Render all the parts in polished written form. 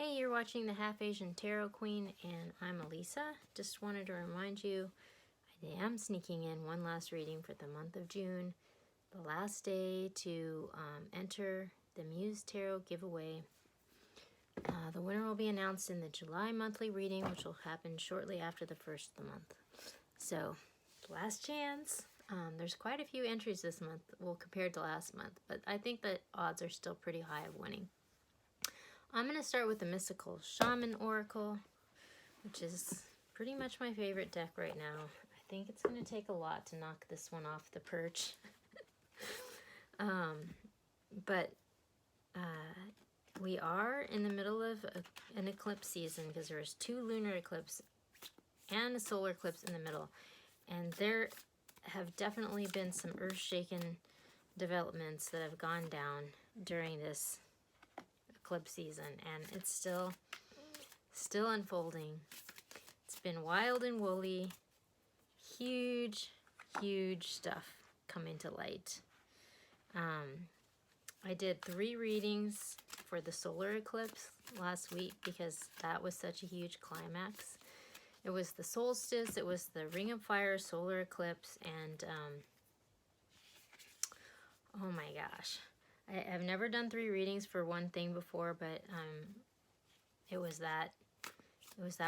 Hey, you're watching the Half Asian Tarot Queen, and I'm Elisa. Just wanted to remind you, I am sneaking in one last reading for the month of June, the last day to enter the Muse Tarot giveaway. The winner will be announced in the July monthly reading, which will happen shortly after the first of the month. So, last chance. There's quite a few entries this month, well, compared to last month, but I think the odds are still pretty high of winning. I'm going to start with the Mystical Shaman Oracle, which is pretty much my favorite deck right now. I think it's going to take a lot to knock this one off the perch. But we are in the middle of an eclipse season because there's two lunar eclipses and a solar eclipse in the middle. And there have definitely been some earth-shaking developments that have gone down during this eclipse season, and it's still unfolding. It's been wild and woolly, huge stuff coming to light. I did 3 readings for the solar eclipse last week because that was such a huge climax. It was the solstice, it was the Ring of Fire solar eclipse, and oh my gosh. I've never done 3 readings for one thing before, but it was that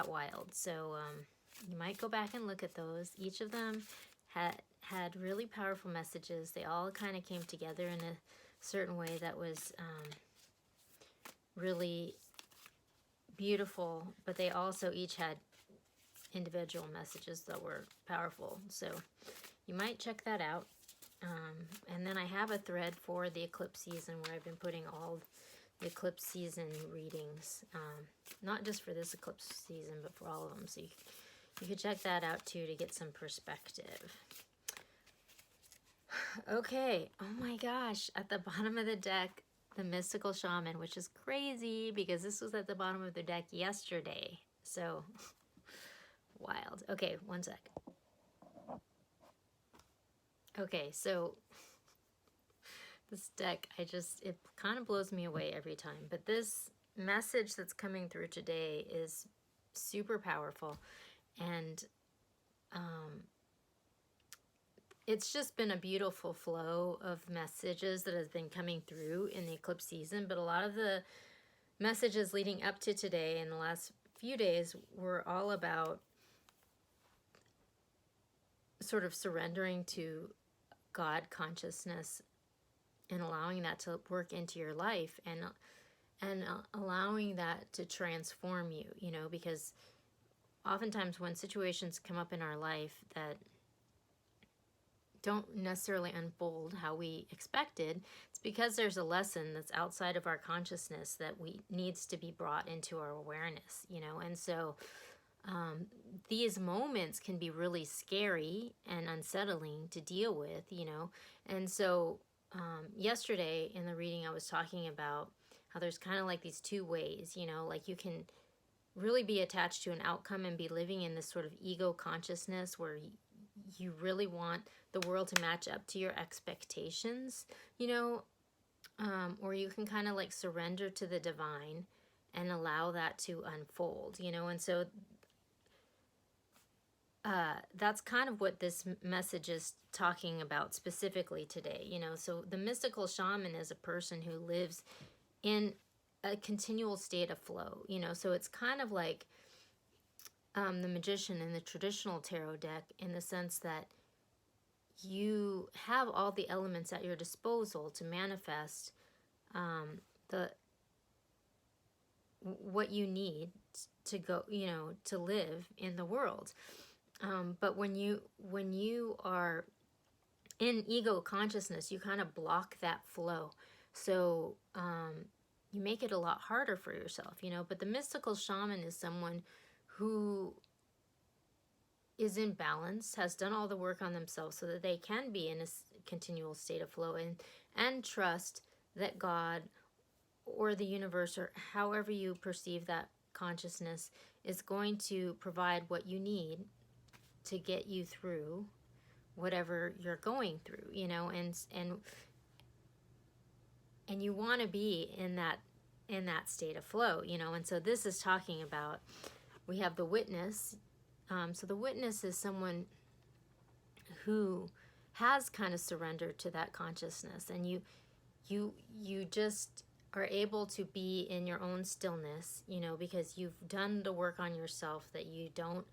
wild. So you might go back and look at those. Each of them had really powerful messages. They all kind of came together in a certain way that was really beautiful, but they also each had individual messages that were powerful. So you might check that out. And then I have a thread for the eclipse season where I've been putting all the eclipse season readings, not just for this eclipse season, but for all of them. So you could check that out too to get some perspective. Okay, oh my gosh, at the bottom of the deck, the Mystical Shaman, which is crazy because this was at the bottom of the deck yesterday. So, wild. Okay, one sec. Okay, so this deck, it kind of blows me away every time. But this message that's coming through today is super powerful. And it's just been a beautiful flow of messages that has been coming through in the eclipse season. But a lot of the messages leading up to today in the last few days were all about sort of surrendering to God consciousness and allowing that to work into your life and allowing that to transform you, you know, because oftentimes when situations come up in our life that don't necessarily unfold how we expected, it's because there's a lesson that's outside of our consciousness that needs to be brought into our awareness, you know. And so these moments can be really scary and unsettling to deal with, you know. And so yesterday in the reading I was talking about how there's kind of like these 2 ways, you know, like you can really be attached to an outcome and be living in this sort of ego consciousness where you really want the world to match up to your expectations, you know, or you can kind of like surrender to the divine and allow that to unfold, you know. And so that's kind of what this message is talking about specifically today, you know. So the Mystical Shaman is a person who lives in a continual state of flow, you know. So it's kind of like the Magician in the traditional tarot deck, in the sense that you have all the elements at your disposal to manifest what you need to go, you know, to live in the world. But when you are in ego consciousness, you kind of block that flow. So you make it a lot harder for yourself, you know. But the Mystical Shaman is someone who is in balance, has done all the work on themselves so that they can be in a continual state of flow and trust that God or the universe, or however you perceive that consciousness, is going to provide what you need to get you through whatever you're going through, you know. And you want to be in that in that state of flow, and so this is talking about, we have the witness. So the witness is someone who has kind of surrendered to that consciousness, and you just are able to be in your own stillness, because you've done the work on yourself, that you don't,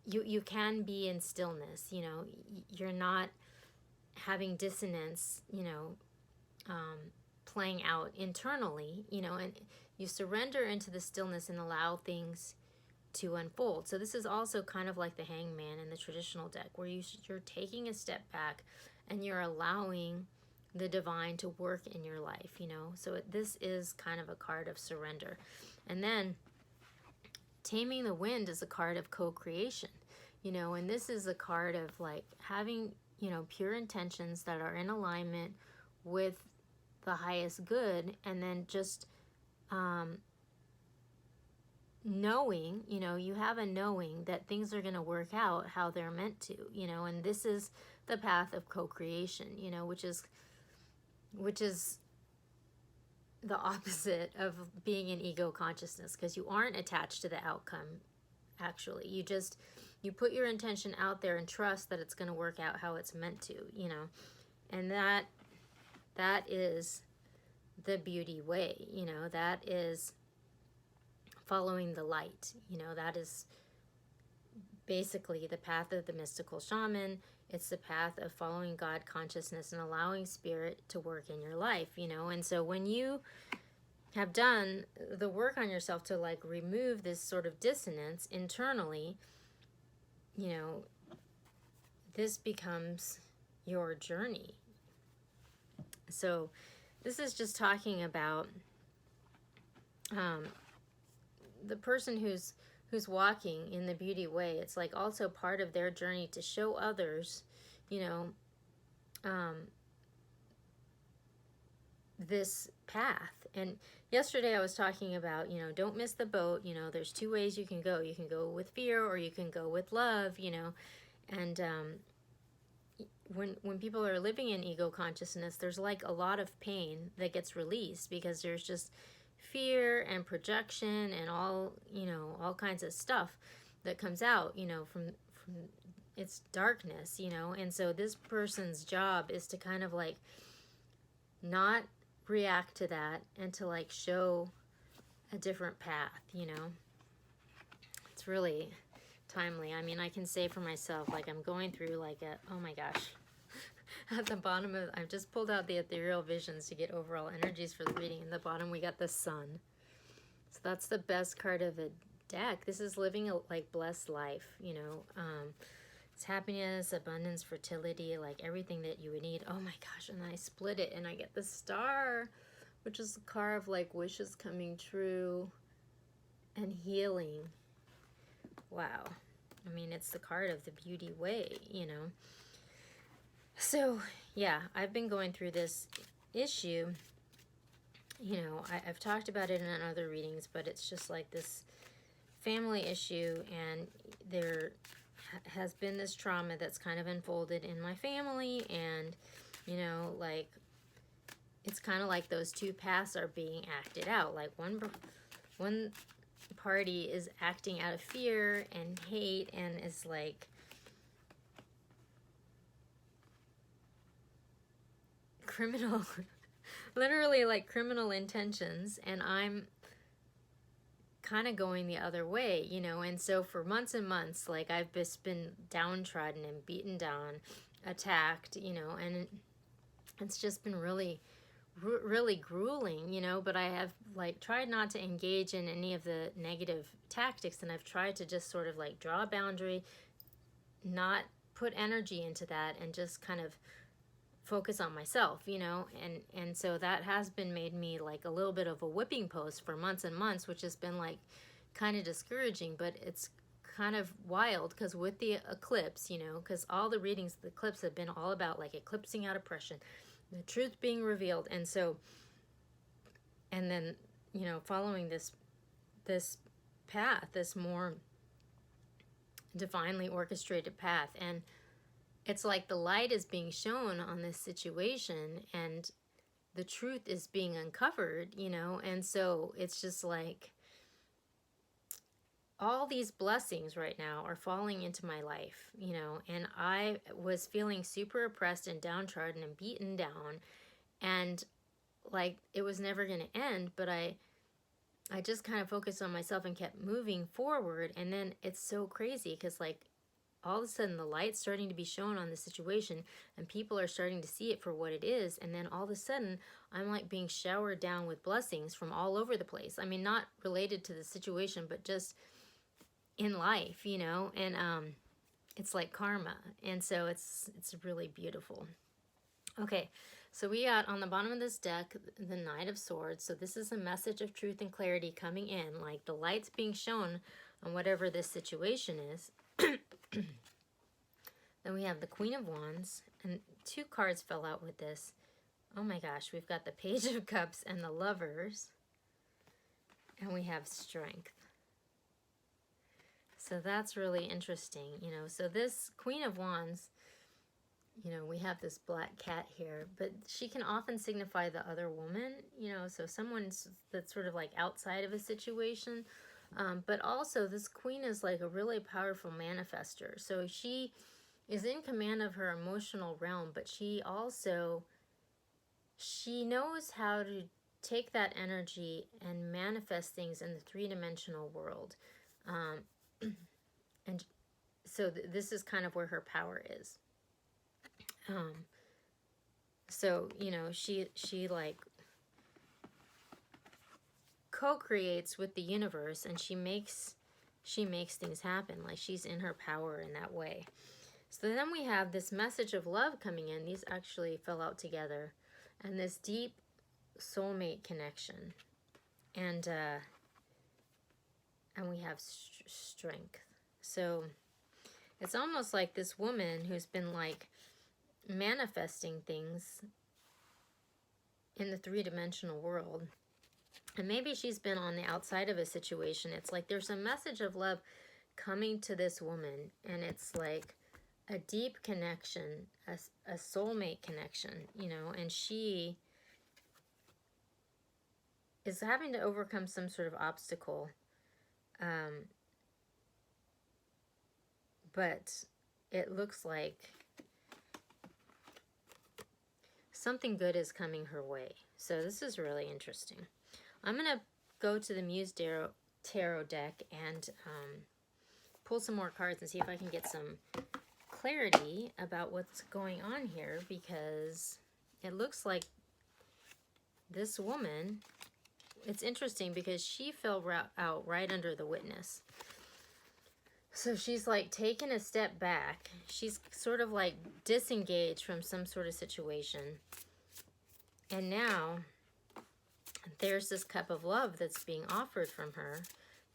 you can be in stillness, you're not having dissonance, playing out internally, and you surrender into the stillness and allow things to unfold. So this is also kind of like the hangman in the traditional deck, where you're taking a step back and you're allowing the divine to work in your life, So this is kind of a card of surrender. And then taming the wind is a card of co-creation, and this is a card of like having, pure intentions that are in alignment with the highest good, and then just knowing, you have a knowing that things are going to work out how they're meant to, and this is the path of co-creation, which is the opposite of being in ego consciousness, because you aren't attached to the outcome. Actually, you put your intention out there and trust that it's going to work out how it's meant to, and that is the beauty way, that is following the light, that is basically the path of the mystical shaman. It's the path of following God consciousness and allowing spirit to work in your life, and so when you have done the work on yourself to like remove this sort of dissonance internally, this becomes your journey. So this is just talking about the person who's walking in the beauty way. It's like also part of their journey to show others, this path. And yesterday I was talking about, don't miss the boat. There's two ways you can go. You can go with fear, or you can go with love, and when people are living in ego consciousness, there's like a lot of pain that gets released, because there's just fear and projection and all kinds of stuff that comes out, from its darkness, and so this person's job is to kind of like not react to that, and to like show a different path, It's really timely. I mean, I can say for myself, like I'm going through like oh my gosh, at the bottom of, I've just pulled out the ethereal visions to get overall energies for the reading. In the bottom we got the sun, so that's the best card of the deck. This is living a like blessed life, it's happiness, abundance, fertility, like everything that you would need. Oh my gosh, and then I split it and I get the star, which is the card of like wishes coming true and healing. Wow. I mean, it's the card of the beauty way, So, yeah, I've been going through this issue. I've talked about it in other readings, but it's just like this family issue, and there has been this trauma that's kind of unfolded in my family, and, like, it's kind of like those two paths are being acted out. Like, one party is acting out of fear and hate, and is like criminal, literally like criminal intentions, and I'm kind of going the other way, and so for months and months, like I've just been downtrodden and beaten down, attacked, and it's just been really grueling, but I have like tried not to engage in any of the negative tactics, and I've tried to just sort of like draw a boundary, not put energy into that, and just kind of focus on myself, and so that has been made me like a little bit of a whipping post for months and months, which has been like kind of discouraging, but it's kind of wild, because with the eclipse, because all the readings of the eclipse have been all about like eclipsing out oppression, the truth being revealed, and so, and then, following this path, this more divinely orchestrated path, and it's like the light is being shown on this situation, and the truth is being uncovered, you know, and so it's just like all these blessings right now are falling into my life, you know, and I was feeling super oppressed and downtrodden and beaten down, and like it was never going to end, but I just kind of focused on myself and kept moving forward. And then it's so crazy because like all of a sudden the light's starting to be shown on the situation and people are starting to see it for what it is. And then all of a sudden I'm like being showered down with blessings from all over the place. I mean, not related to the situation, but just in life, you know, and it's like karma. And so it's really beautiful. Okay, so we got on the bottom of this deck the Knight of Swords. So this is a message of truth and clarity coming in, like the light's being shown on whatever this situation is. Then we have the Queen of Wands, and 2 cards fell out with this. Oh my gosh, we've got the Page of Cups and the Lovers, and we have Strength. So that's really interesting, you know. So this Queen of Wands, you know, we have this black cat here, but she can often signify the other woman, you know, so someone that's sort of like outside of a situation. But also this queen is like a really powerful manifester. So she is in command of her emotional realm, but she knows how to take that energy and manifest things in the 3-dimensional world. And so this is kind of where her power is. So, you know, she like co-creates with the universe, and she makes things happen. Like she's in her power in that way. So then we have this message of love coming in. These actually fell out together, and this deep soulmate connection, and we have strength. So it's almost like this woman who's been like manifesting things in the 3-dimensional world, and maybe she's been on the outside of a situation. It's like there's a message of love coming to this woman, and it's like a deep connection, a soulmate connection, you know, and she is having to overcome some sort of obstacle, but it looks like something good is coming her way. So this is really interesting. I'm going to go to the Muse Tarot deck and pull some more cards and see if I can get some clarity about what's going on here, because it looks like this woman, it's interesting because she fell out right under the Witness. So she's like taken a step back. She's sort of like disengaged from some sort of situation. And now there's this cup of love that's being offered from her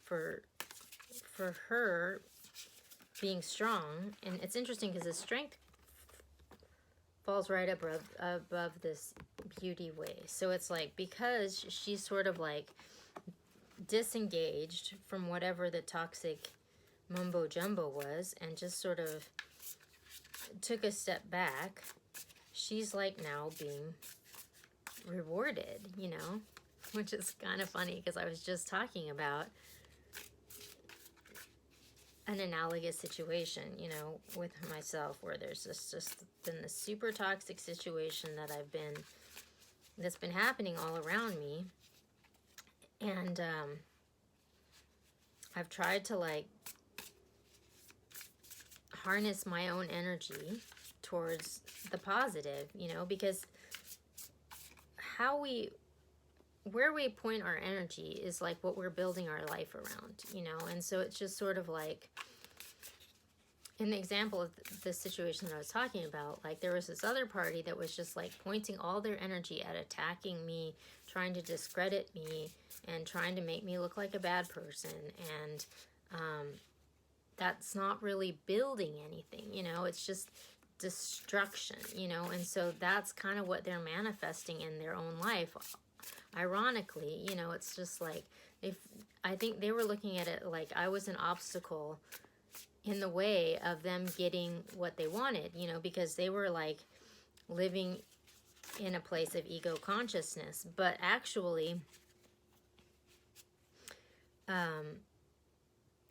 for her being strong. And it's interesting because the strength falls right above this beauty way. So it's like because she's sort of like disengaged from whatever the toxic mumbo jumbo was and just sort of took a step back, she's like now being rewarded, you know, which is kind of funny because I was just talking about an analogous situation, you know, with myself, where there's just been this super toxic situation that's been happening all around me, and I've tried to like harness my own energy towards the positive, you know, because where we point our energy is like what we're building our life around, you know. And so it's just sort of like, in the example of the situation that I was talking about, like there was this other party that was just like pointing all their energy at attacking me, trying to discredit me, and trying to make me look like a bad person. And that's not really building anything, you know, it's just destruction, you know. And so that's kind of what they're manifesting in their own life. Ironically, you know, it's just like, I think they were looking at it like I was an obstacle in the way of them getting what they wanted, you know, because they were like living in a place of ego consciousness. But actually,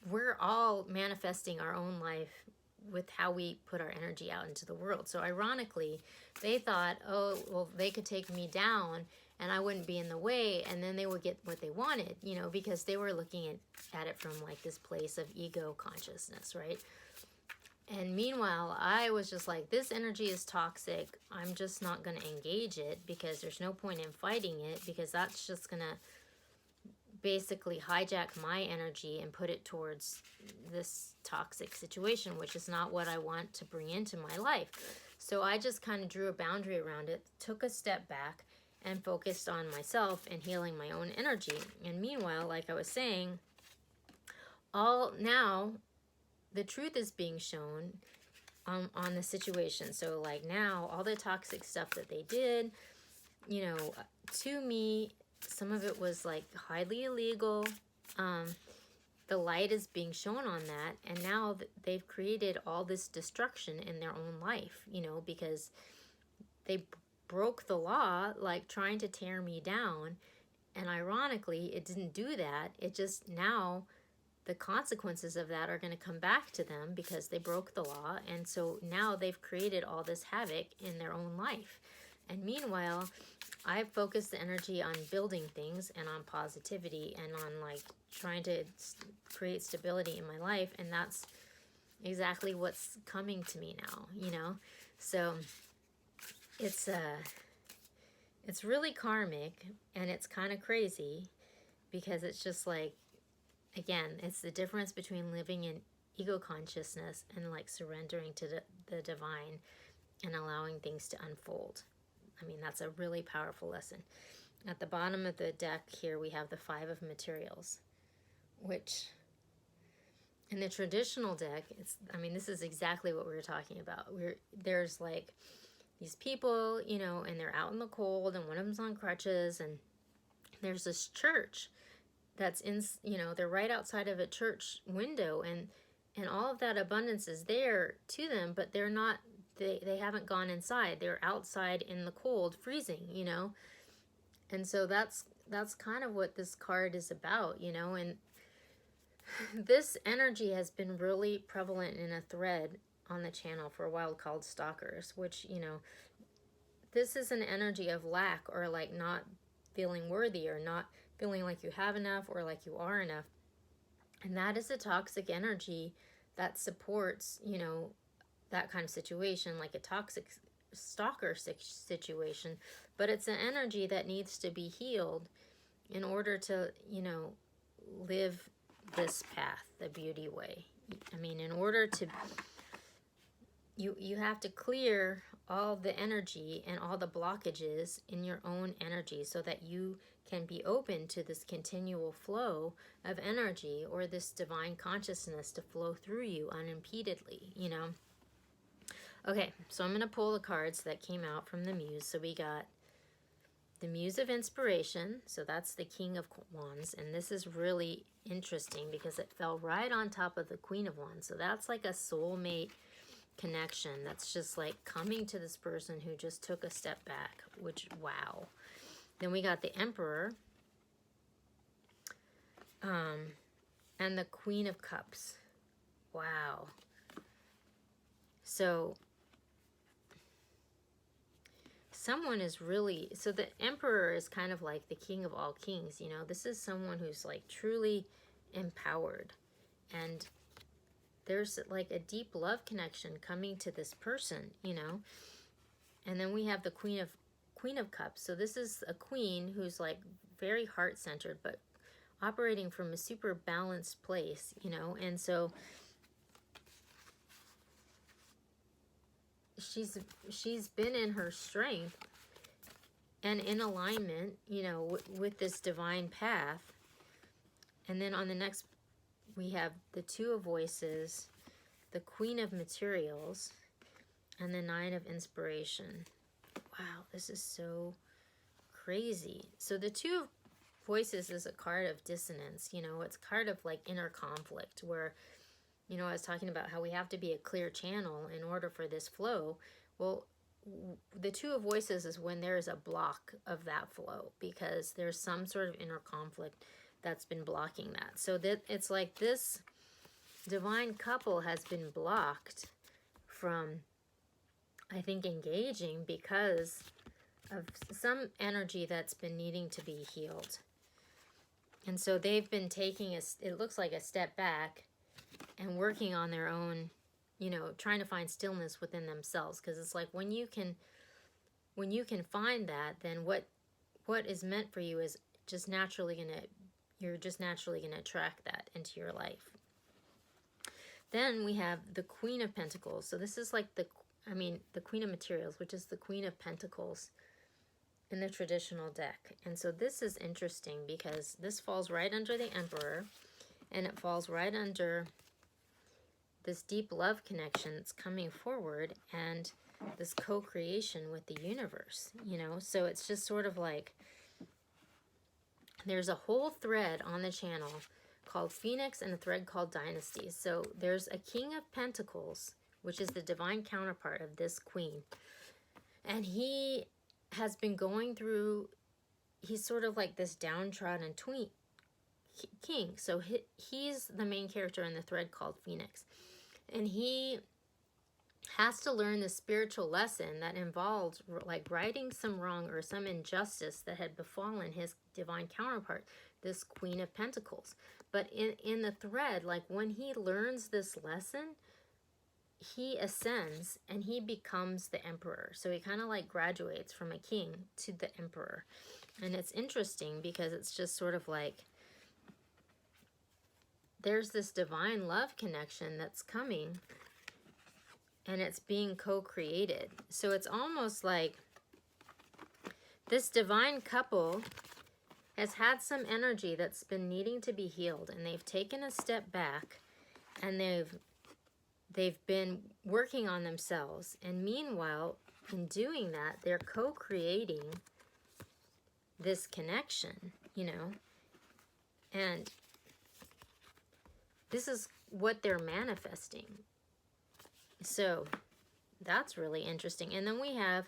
we're all manifesting our own life with how we put our energy out into the world. So ironically, they thought, oh, well, they could take me down and I wouldn't be in the way, and then they would get what they wanted, you know, because they were looking at it from like this place of ego consciousness, right? And meanwhile, I was just like, this energy is toxic. I'm just not going to engage it because there's no point in fighting it, because that's just going to basically hijack my energy and put it towards this toxic situation, which is not what I want to bring into my life. So I just kind of drew a boundary around it, took a step back, and focused on myself and healing my own energy. And meanwhile, like I was saying, now the truth is being shown on the situation. So like now, all the toxic stuff that they did, you know, to me, some of it was like highly illegal. The light is being shown on that, and now they've created all this destruction in their own life, you know, because they broke the law, like trying to tear me down. And ironically, it didn't do that. It just, now the consequences of that are going to come back to them because they broke the law. And so now they've created all this havoc in their own life. And meanwhile, I've focused the energy on building things and on positivity and on like trying to create stability in my life. And that's exactly what's coming to me now, you know? So it's really karmic, and it's kind of crazy because it's just like, again, it's the difference between living in ego consciousness and like surrendering to the divine and allowing things to unfold. I mean, that's a really powerful lesson. At the bottom of the deck here, we have the 5 of materials, which in the traditional deck, I mean, this is exactly what we were talking about. There's like these people, you know, and they're out in the cold, and one of them's on crutches, and there's this church that's in, you know, they're right outside of a church window, and all of that abundance is there to them, but they're not, they haven't gone inside. They're outside in the cold, freezing, you know. And so that's kind of what this card is about, you know. And this energy has been really prevalent in a thread on the channel for a while called stalkers, which, you know, this is an energy of lack, or like not feeling worthy, or not feeling like you have enough, or like you are enough. And that is a toxic energy that supports, you know, that kind of situation, like a toxic stalker situation. But it's an energy that needs to be healed in order to, you know, live this path, the beauty way. I mean, in order to, you have to clear all the energy and all the blockages in your own energy so that you can be open to this continual flow of energy, or this divine consciousness to flow through you unimpededly, you know. Okay, so I'm going to pull the cards that came out from the Muse. So we got the Muse of Inspiration. So that's the King of Wands. And this is really interesting because it fell right on top of the Queen of Wands. So that's like a soulmate connection. That's just like coming to this person who just took a step back, which, wow. Then we got the Emperor. And the Queen of Cups. Wow. So someone is really, so the Emperor is kind of like the king of all kings, you know. This is someone who's like truly empowered, and there's like a deep love connection coming to this person, you know. And then we have the Queen of Cups. So this is a queen who's like very heart-centered, but operating from a super balanced place, you know. And so she's been in her strength and in alignment, you know, with this divine path. And then on the next, we have the Two of Voices, the Queen of Materials, and the Nine of Inspiration. Wow, this is so crazy. So the Two of Voices is a card of dissonance, you know. It's a card of like inner conflict, where, you know, I was talking about how we have to be a clear channel in order for this flow. Well, the Two of Voices is when there is a block of that flow, because there's some sort of inner conflict that's been blocking that. So that it's like this divine couple has been blocked from, I think, engaging because of some energy that's been needing to be healed. And so they've been taking it looks like a step back and working on their own, you know, trying to find stillness within themselves. Because it's like when you can find that, then what is meant for you is just naturally you're just naturally gonna attract that into your life. Then we have the Queen of Pentacles. So this is like the Queen of Materials, which is the Queen of Pentacles in the traditional deck. And so this is interesting because this falls right under the Emperor, and it falls right under this deep love connection that's coming forward, and this co-creation with the universe, you know. So it's just sort of like there's a whole thread on the channel called Phoenix and a thread called Dynasty. So there's a King of Pentacles, which is the divine counterpart of this queen, and he has been going through, he's sort of like this downtrodden king. So he's the main character in the thread called Phoenix, and he has to learn the spiritual lesson that involved like righting some wrong or some injustice that had befallen his divine counterpart, this Queen of Pentacles. But in the thread, like when he learns this lesson, he ascends and he becomes the emperor. So he kind of like graduates from a king to the emperor. And it's interesting because it's just sort of like there's this divine love connection that's coming, and it's being co-created. So it's almost like this divine couple has had some energy that's been needing to be healed, and they've taken a step back, and they've been working on themselves. And meanwhile, in doing that, they're co-creating this connection, you know. And this is what they're manifesting. So that's really interesting. And then we have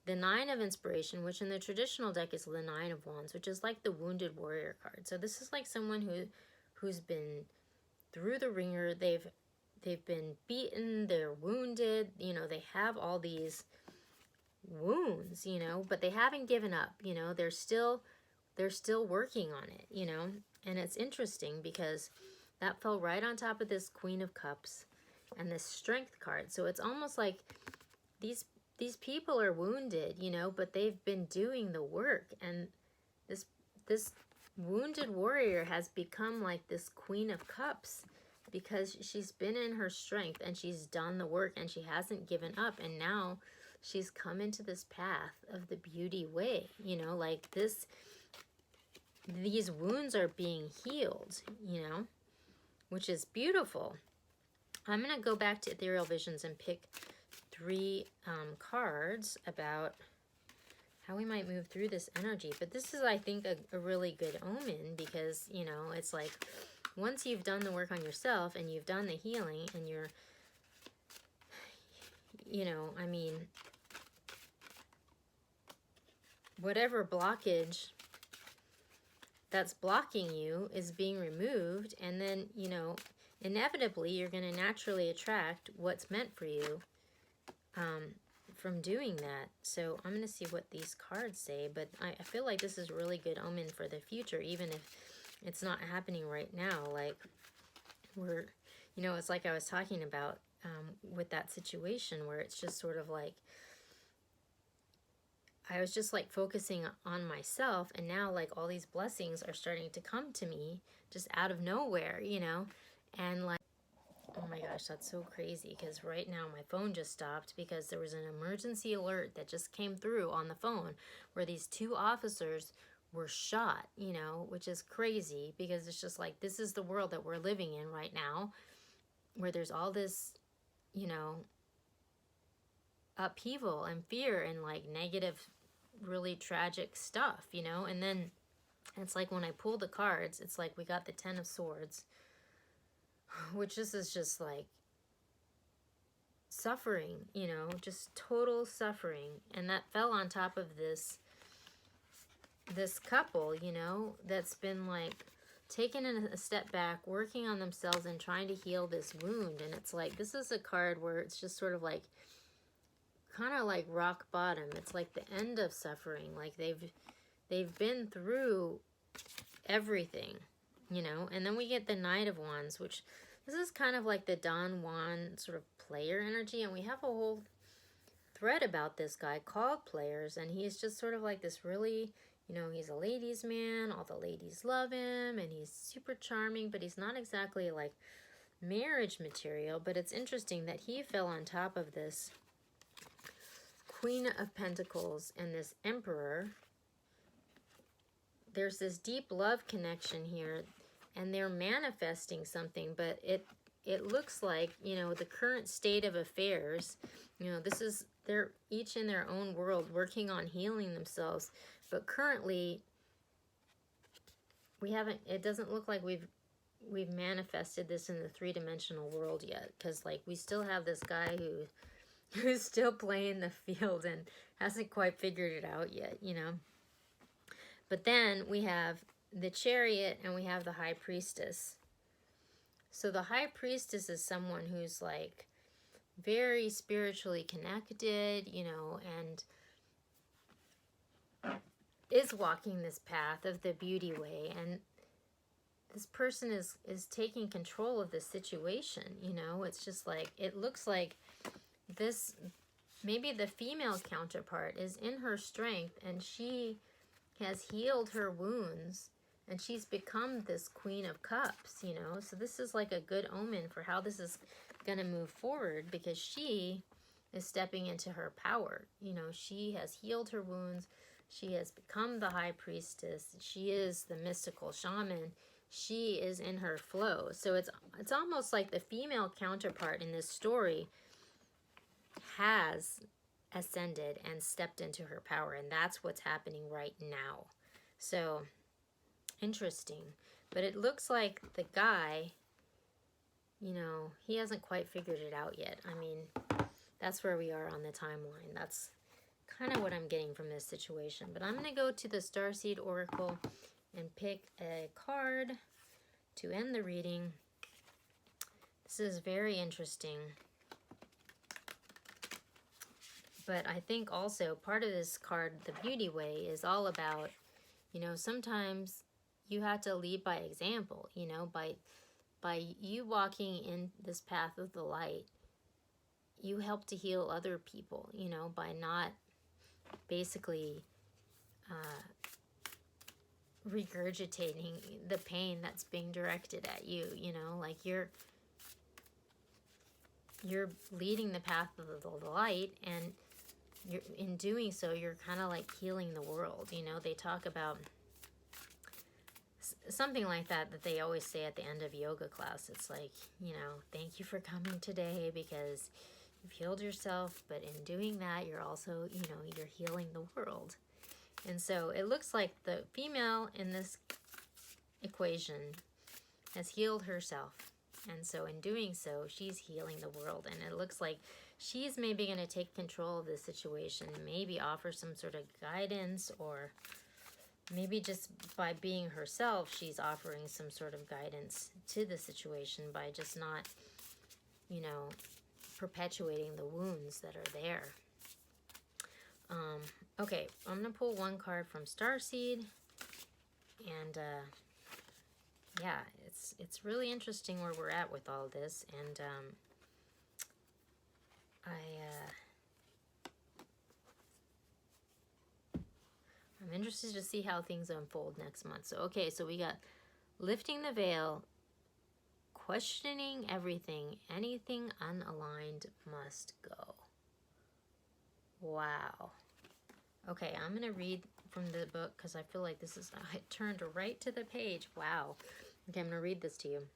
the Nine of Inspiration, which in the traditional deck is the Nine of Wands, which is like the Wounded Warrior card. So this is like someone who's been through the ringer. They've been beaten, they're wounded, you know, they have all these wounds, you know, but they haven't given up, you know, they're still working on it, you know. And it's interesting because that fell right on top of this Queen of Cups and this Strength card. So it's almost like these people are wounded, you know, but they've been doing the work, and this wounded warrior has become like this Queen of Cups because she's been in her strength and she's done the work and she hasn't given up, and now she's come into this path of the beauty way, you know, like these wounds are being healed, you know, which is beautiful. I'm going to go back to Ethereal Visions and pick 3 cards about how we might move through this energy. But this is, I think, a really good omen because, you know, it's like once you've done the work on yourself and you've done the healing and you're, you know, I mean, whatever blockage that's blocking you is being removed, and then, you know, inevitably you're going to naturally attract what's meant for you from doing that. So I'm going to see what these cards say, but I feel like this is a really good omen for the future, even if it's not happening right now. Like we're, you know, it's like I was talking about with that situation where it's just sort of like I was just like focusing on myself, and now like all these blessings are starting to come to me just out of nowhere, you know. And like, oh my gosh, that's so crazy because right now my phone just stopped because there was an emergency alert that just came through on the phone where these 2 officers were shot, you know, which is crazy because it's just like this is the world that we're living in right now, where there's all this, you know, upheaval and fear and like negative, really tragic stuff, you know. And then it's like when I pull the cards, it's like we got the 10 of Swords, which this is just like suffering, you know, just total suffering. And that fell on top of this couple, you know, that's been like taking a step back, working on themselves and trying to heal this wound. And it's like, this is a card where it's just sort of like, kind of like rock bottom. It's like the end of suffering. Like they've been through everything, you know. And then we get the Knight of Wands, which this is kind of like the Don Juan sort of player energy. And we have a whole thread about this guy called Players. And he's just sort of like this really, you know, he's a ladies' man. All the ladies love him. And he's super charming. But he's not exactly like marriage material. But it's interesting that he fell on top of this Queen of Pentacles and this Emperor. There's this deep love connection here, and they're manifesting something, but it looks like, you know, the current state of affairs, you know, this is, they're each in their own world working on healing themselves, but currently we haven't, it doesn't look like we've manifested this in the three-dimensional world yet, because like we still have this guy who's still playing the field and hasn't quite figured it out yet, you know. But then we have the Chariot and we have the High Priestess. So the High Priestess is someone who's like very spiritually connected, you know, and is walking this path of the beauty way. And this person is taking control of the situation, you know. It's just like, it looks like this, maybe the female counterpart is in her strength and she has healed her wounds and she's become this Queen of Cups, you know. So this is like a good omen for how this is going to move forward, because she is stepping into her power. You know, she has healed her wounds. She has become the High Priestess. She is the mystical shaman. She is in her flow. So it's almost like the female counterpart in this story has ascended and stepped into her power, and that's what's happening right now. So interesting. But it looks like the guy, you know, he hasn't quite figured it out yet. I mean, that's where we are on the timeline. That's kind of what I'm getting from this situation. But I'm going to go to the Starseed Oracle and pick a card to end the reading. This is very interesting. But I think also part of this card, the Beauty Way, is all about, you know, sometimes you have to lead by example, you know, by you walking in this path of the light, you help to heal other people, you know, by not basically regurgitating the pain that's being directed at you, you know, like you're leading the path of the light, and in doing so, you're kind of like healing the world. You know, they talk about something like that they always say at the end of yoga class. It's like, you know, thank you for coming today because you've healed yourself, but in doing that, you're also, you know, you're healing the world. And so it looks like the female in this equation has healed herself. And so in doing so, she's healing the world. And it looks like she's maybe going to take control of the situation, maybe offer some sort of guidance, or maybe just by being herself, she's offering some sort of guidance to the situation by just not, you know, perpetuating the wounds that are there. Okay, I'm going to pull one card from Starseed. And, yeah, it's really interesting where we're at with all this, and I'm interested to see how things unfold next month. So, okay, so we got lifting the veil, questioning everything, anything unaligned must go. Wow. Okay, I'm going to read from the book because I feel like this is, I turned right to the page. Wow. Okay, I'm going to read this to you.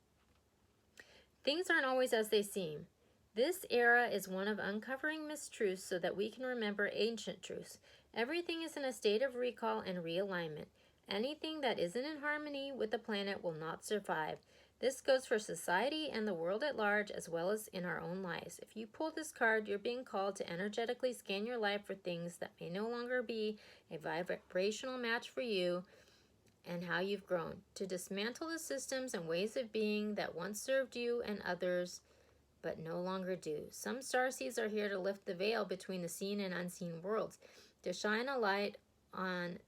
Things aren't always as they seem. This era is one of uncovering mistruths so that we can remember ancient truths. Everything is in a state of recall and realignment. Anything that isn't in harmony with the planet will not survive. This goes for society and the world at large, as well as in our own lives. If you pull this card, you're being called to energetically scan your life for things that may no longer be a vibrational match for you and how you've grown, to dismantle the systems and ways of being that once served you and others but no longer do. Some starseeds are here to lift the veil between the seen and unseen worlds, to shine a light on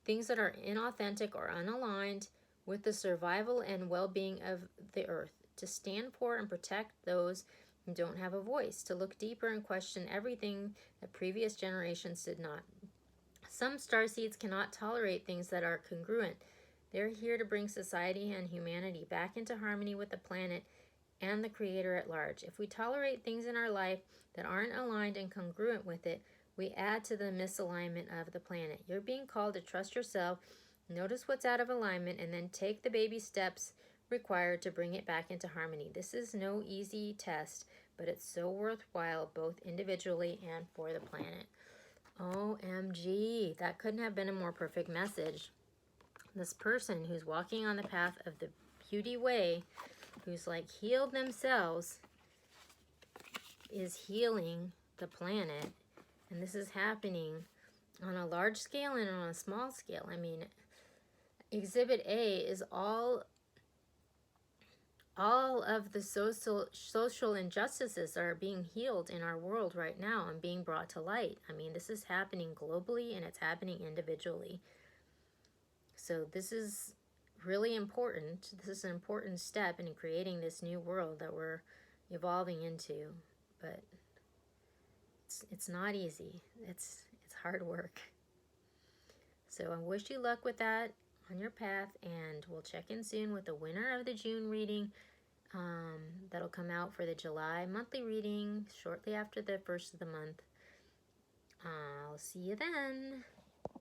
things that are inauthentic or unaligned with the survival and well-being of the earth, to stand for and protect those who don't have a voice, to look deeper and question everything that previous generations did not. Some starseeds cannot tolerate things that are congruent. They're here to bring society and humanity back into harmony with the planet and the Creator at large. If we tolerate things in our life that aren't aligned and congruent with it, we add to the misalignment of the planet. You're being called to trust yourself, notice what's out of alignment, and then take the baby steps required to bring it back into harmony. This is no easy test, but it's so worthwhile both individually and for the planet. OMG, that couldn't have been a more perfect message. This person who's walking on the path of the beauty way, who's like healed themselves, is healing the planet. And this is happening on a large scale and on a small scale. I mean, Exhibit A is all of the social injustices are being healed in our world right now and being brought to light. I mean, this is happening globally and it's happening individually. So this is really important. This is an important step in creating this new world that we're evolving into. But it's not easy. It's hard work. So I wish you luck with that on your path, and we'll check in soon with the winner of the June reading. That'll come out for the July monthly reading shortly after the first of the month. I'll see you then.